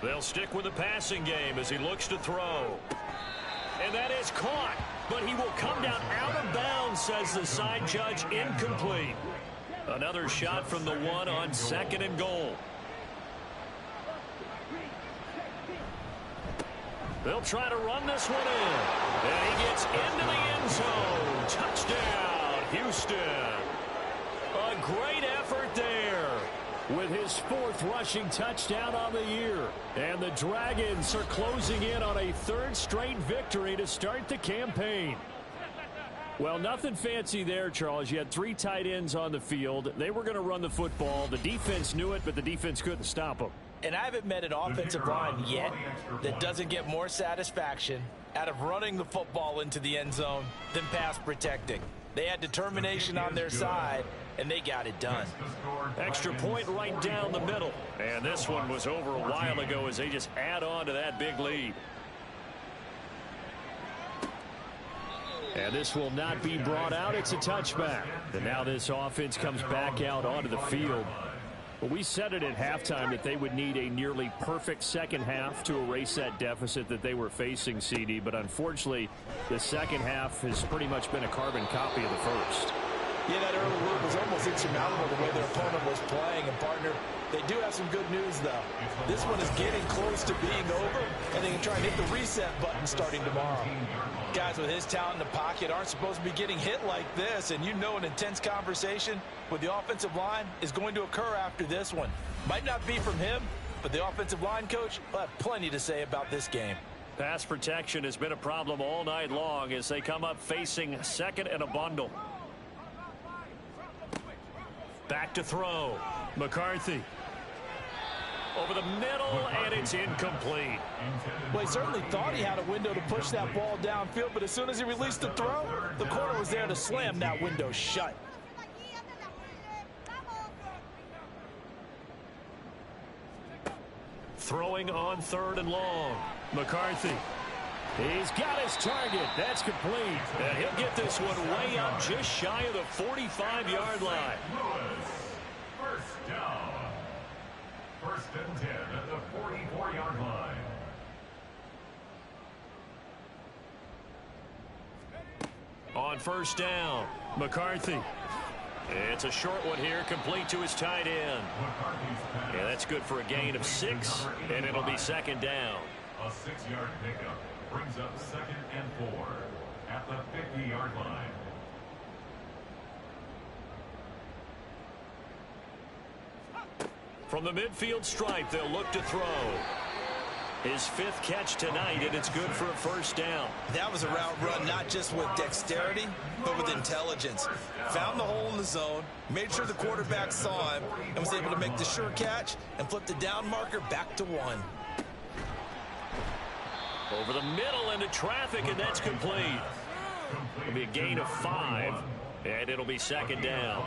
E: They'll stick with the passing game as he looks to throw. And that is caught, but he will come down out of bounds, says the side judge, incomplete. Another shot from the 1 on 2nd and goal. They'll try to run this one in. And he gets into the end zone. Touchdown, Houston. A great effort there with his 4th rushing touchdown on the year. And the Dragons are closing in on a 3rd straight victory to start the campaign. Well, nothing fancy there, Charles. You had 3 tight ends on the field. They were going to run the football. The defense knew it, but the defense couldn't stop them.
C: And I haven't met an offensive line yet that doesn't get more satisfaction out of running the football into the end zone than pass protecting. They had determination on their side, and they got it done.
E: Extra point right down the middle. And this one was over a while ago as they just add on to that big lead. And this will not be brought out. It's a touchback. And now this offense comes back out onto the field. Well, we said it at halftime that they would need a nearly perfect 2nd half to erase that deficit that they were facing, CD. But unfortunately, the 2nd half has pretty much been a carbon copy of the 1st.
C: Yeah, that early lead was almost insurmountable the way their opponent was playing. And, partner, they do have some good news, though. This one is getting close to being over, and they can try and hit the reset button starting tomorrow. Guys with his talent in the pocket aren't supposed to be getting hit like this, and you know an intense conversation with the offensive line is going to occur after this one. Might not be from him, but the offensive line coach will have plenty to say about this game.
E: Pass protection has been a problem all night long as they come up facing 2nd and a bundle. Back to throw. McCarthy. Over the middle, and it's incomplete.
C: Well, he certainly thought he had a window to push that ball downfield, but as soon as he released the throw, the corner was there to slam that window shut.
E: Throwing on 3rd and long. McCarthy. He's got his target. That's complete.
B: And he'll get this one way up just shy of the 45-yard line.
D: First down. First and 10 at the 44-yard line.
B: On first down, McCarthy. It's a short one here, complete to his tight end. Yeah, that's good for a gain of 6, and it'll be second down.
D: A 6-yard pickup brings up second and 4 at the 50-yard line.
B: From the midfield stripe, they'll look to throw. His 5th catch tonight, and it's good for a first down.
C: That was a route run not just with dexterity, but with intelligence. Found the hole in the zone, made sure the quarterback saw him, and was able to make the sure catch and flip the down marker back to 1.
B: Over the middle into traffic, and that's complete. It'll be a gain of 5, and it'll be second down.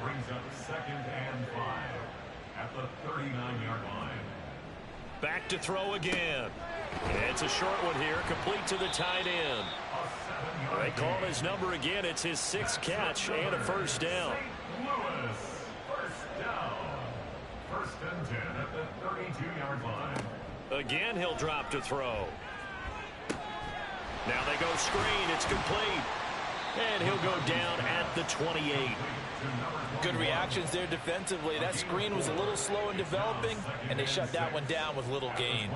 D: Brings up second and 5 at the 39-yard line.
B: Back to throw again. It's a short one here, complete to the tight end. They call his number again. It's his 6th catch and a first down.
D: Louis, first down. First and 10 at the 32-yard line.
B: Again, he'll drop to throw. Now they go screen. It's complete. And he'll go down at the 28.
C: Good reactions there defensively. That screen was a little slow in developing, and they shut that one down with little gain.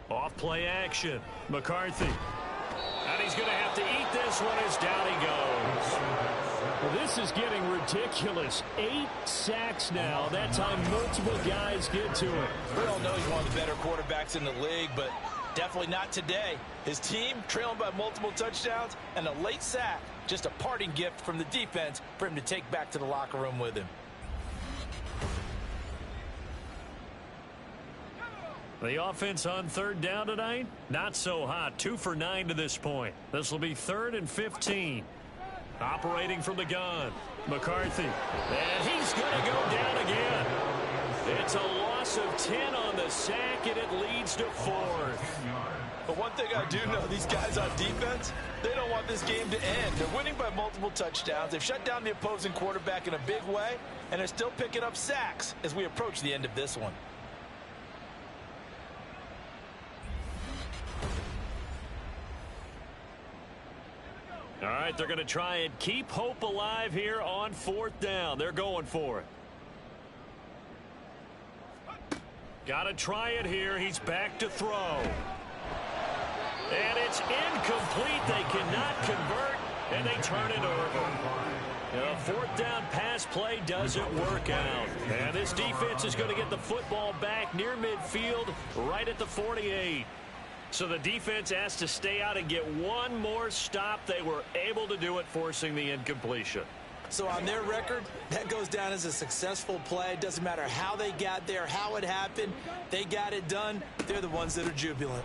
B: Off play action. McCarthy. And he's going to have to eat this one as down he goes.
E: Well, this is getting ridiculous. 8 sacks now. That time multiple guys get to it.
C: We all know he's one of the better quarterbacks in the league, but definitely not today. His team trailing by multiple touchdowns and a late sack. Just a parting gift from the defense for him to take back to the locker room with him.
B: The offense on third down tonight, not so hot. 2 for 9 to this point. This will be 3rd and 15. Operating from the gun, McCarthy. And he's going to go down again. It's a loss of 10 on the sack, and it leads to 4th.
C: But one thing I do know, these guys on defense, they don't want this game to end. They're winning by multiple touchdowns. They've shut down the opposing quarterback in a big way, and they're still picking up sacks as we approach the end of this one.
B: All right, they're going to try and keep hope alive here on 4th down. They're going for it. Got to try it here. He's back to throw. And it's incomplete. They cannot convert, and they turn it over. The 4th down pass play doesn't work out. And this defense is going to get the football back near midfield, right at the 48. So the defense has to stay out and get one more stop. They were able to do it, forcing the incompletion.
C: So on their record, that goes down as a successful play. Doesn't matter how they got there, how it happened. They got it done. They're the ones that are jubilant.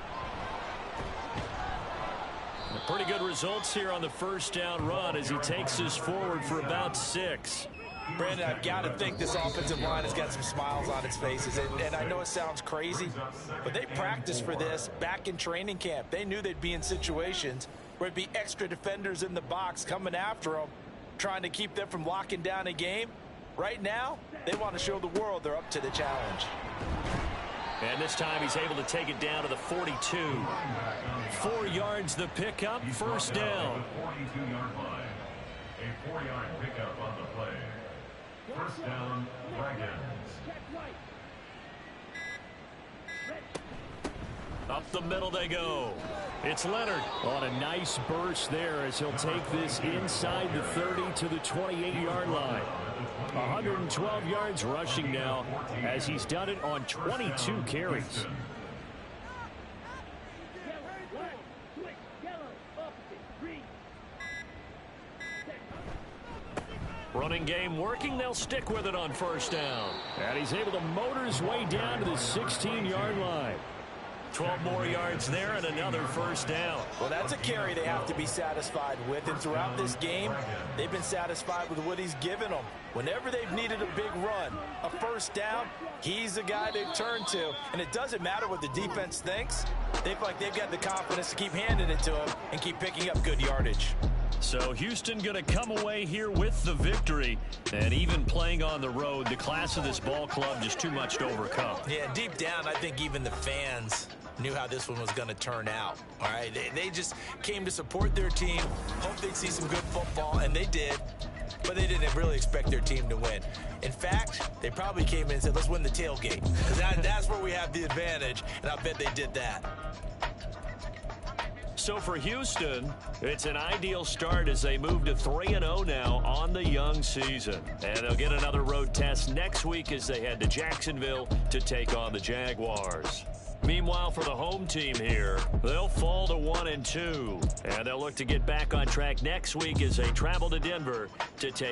B: Pretty good results here on the first down run as he takes us forward for about 6.
C: Brandon, I've got to think this offensive line has got some smiles on its faces. And I know it sounds crazy, but they practiced for this back in training camp. They knew they'd be in situations where it'd be extra defenders in the box coming after them, trying to keep them from locking down a game. Right now, they want to show the world they're up to the challenge.
B: And this time he's able to take it down to the 42. 4 yards the pickup, first down.
D: 42-yard line. A 4-yard pickup on the play. First down, Dragons.
B: Up the middle they go. It's Leonard.
E: On a nice burst there as he'll take this inside the 30 to the 28-yard line. 112 yards rushing now as he's done it on 22 carries.
B: Running game working. They'll stick with it on first down.
E: And he's able to motor his way down to the 16-yard line.
B: 12 more yards there and another first down.
C: Well, that's a carry they have to be satisfied with. And throughout this game, they've been satisfied with what he's given them. Whenever they've needed a big run, a first down, he's the guy they've turned to. And it doesn't matter what the defense thinks. They feel like they've got the confidence to keep handing it to him and keep picking up good yardage.
B: So Houston going to come away here with the victory. And even playing on the road, the class of this ball club just too much to overcome.
C: Yeah, deep down, I think even the fans knew how this one was going to turn out. All right, they just came to support their team, hoped they'd see some good football, and they did. But they didn't really expect their team to win. In fact, they probably came in and said, let's win the tailgate. Because that's where we have the advantage, and I bet they did that.
B: So for Houston, it's an ideal start as they move to 3-0 now on the young season. And they'll get another road test next week as they head to Jacksonville to take on the Jaguars. Meanwhile, for the home team here, they'll fall to 1-2. And they'll look to get back on track next week as they travel to Denver to take